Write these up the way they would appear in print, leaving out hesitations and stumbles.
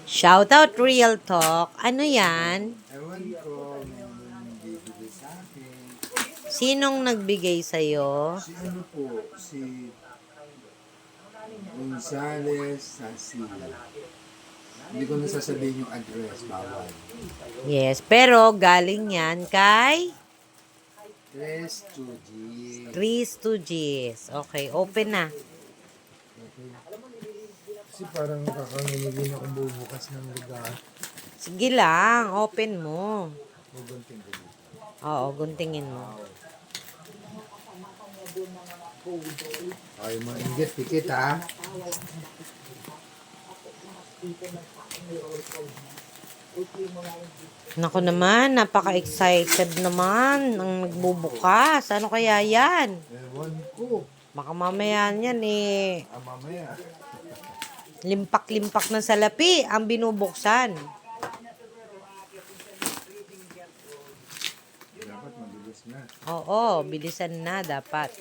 Shoutout Real Talk. Ano yan? Ewan ko, may bibigay sa akin. Sinong nagbigay sa'yo? Si ano po, si Gonzales Sasila. Hindi ko nasasabihin yung address, bawal. Yes, pero galing yan kay Tres to G. Chris Tugis. Okay, open na. Okay. Kasi parang kakangiligin akong bubukas ng lugar. Sige lang, open mo. Magunting ko dito. Oo, guntingin mo. Okay, mga inggit, pikit ha. Naku naman, napaka-excited naman ang nagbubukas. Ano kaya yan? Ewan ko. Baka mamaya yan eh. Mamaya. Limpak-limpak ng salapi ang binubuksan. Dapat mabilis na. Oo, bilisan na dapat.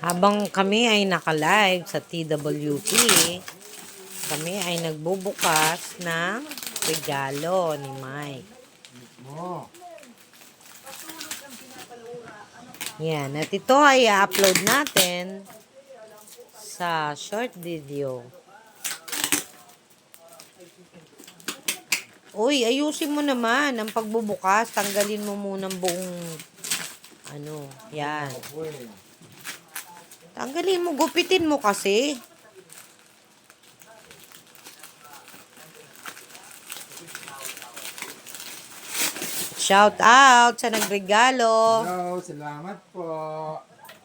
Habang kami ay naka-live sa TWP, kami ay nagbubukas ng regalo ni Mike. Mo. Yan, at ito ay i-upload natin sa short video. Uy, ayusin mo naman ang pagbubukas. Tanggalin mo muna ang buong ano, yan. Tanggalin mo, gupitin mo kasi. Shout out sa nagregalo. Hello, salamat po.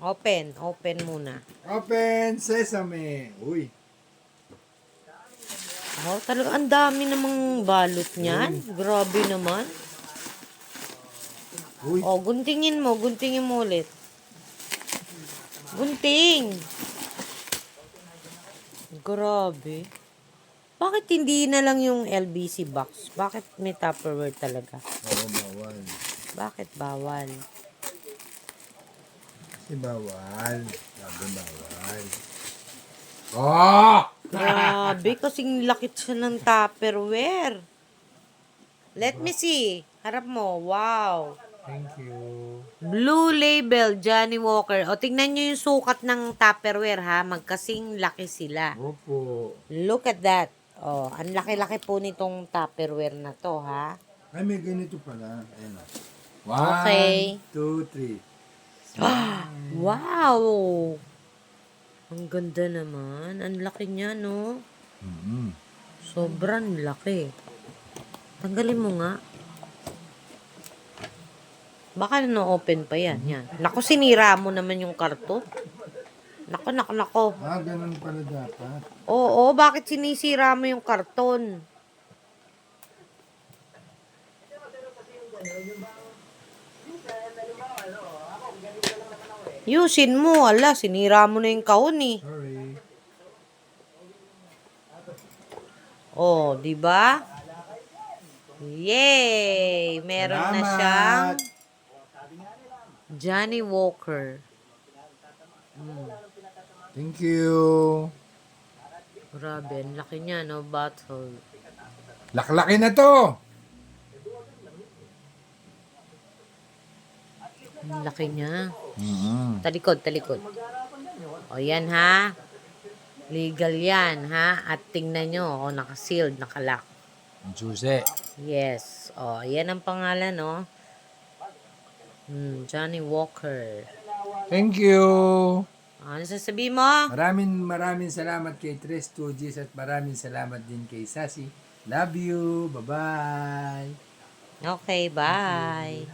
Open muna. Open sesame. Uy. Oh, talaga ang dami namang balot niyan. Grabe naman. Uy. Oh, guntingin mo ulit. Gunting. Grabe. Bakit hindi na lang yung LBC box? Bakit may Tupperware talaga? Oo, bawal. Bakit bawal? Kasi bawal. Sabi bawal. Oh! Grabe, kasing lakit siya ng Tupperware. Let me see. Harap mo. Wow. Thank you. Blue Label, Johnny Walker. O, tingnan nyo yung sukat ng Tupperware, ha? Magkasing laki sila. Opo. Look at that. O, ang laki-laki po nitong Tupperware na to, ha? Ay, may ganito pala. Ayan o. Okay. 1, 2, 3. Wow! Ang ganda naman. Ang laki niya, no? Mm-hmm. Sobrang laki. Tanggalin mo nga. Baka no-open pa yan. Yan. Naku, sinira mo naman yung karton. Nako. Ah, ganun pala dapat. Oo, bakit sinisira mo yung karton? Yusin mo. Ala, sinira mo na yung kahon eh. Sorry. Oh, di ba? Yay! Meron na siyang Johnny Walker. Thank you. Grabe, ang laki niya, no? Bottle. Laklaki na to. Ang laki niya. Mm-hmm. Talikod. O, yan, ha? Legal yan, ha? At tingnan nyo, o, naka-sealed, naka-lock. Susi. Yes. O, yan ang pangalan, no? Johnny Walker. Thank you. Ano sasabihin mo? Maraming salamat kay Tres Tugis at maraming salamat din kay Sassy. Love you. Bye-bye. Okay, bye.